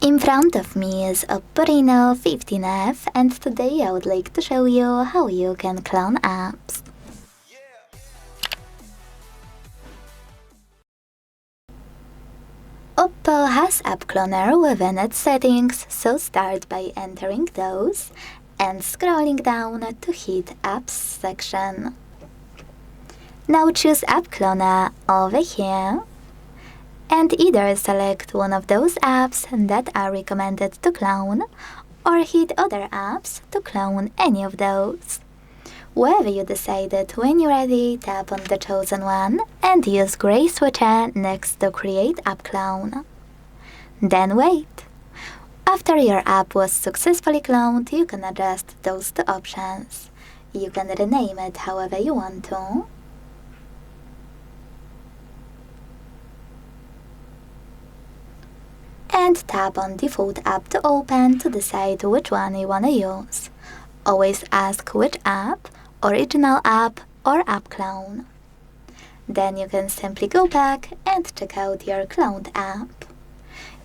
In front of me is OPPO Reno 15F, and today I would like to show you how you can clone apps. OPPO has App Cloner within its settings, so start by entering those and scrolling down to hit Apps section. Now choose App Cloner over here and either select one of those apps that are recommended to clone or hit other apps to clone any of those. Wherever you decided, when you're ready, tap on the chosen one and use gray switcher next to Create App Clone. Then wait. After your app was successfully cloned, you can adjust those two options. You can rename it however you want to. And tap on Default App to open to decide which one you want to use. Always ask which app, Original App or App Clone. Then you can simply go back and check out your cloned app.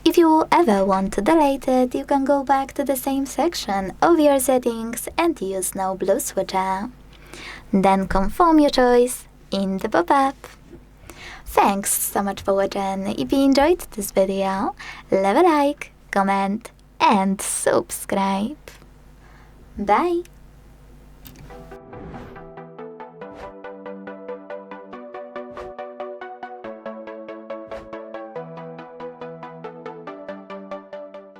If you ever want to delete it, you can go back to the same section of your settings and use No Blue switcher. Then confirm your choice in the pop-up. Thanks so much for watching. If you enjoyed this video, leave a like, comment and subscribe. Bye!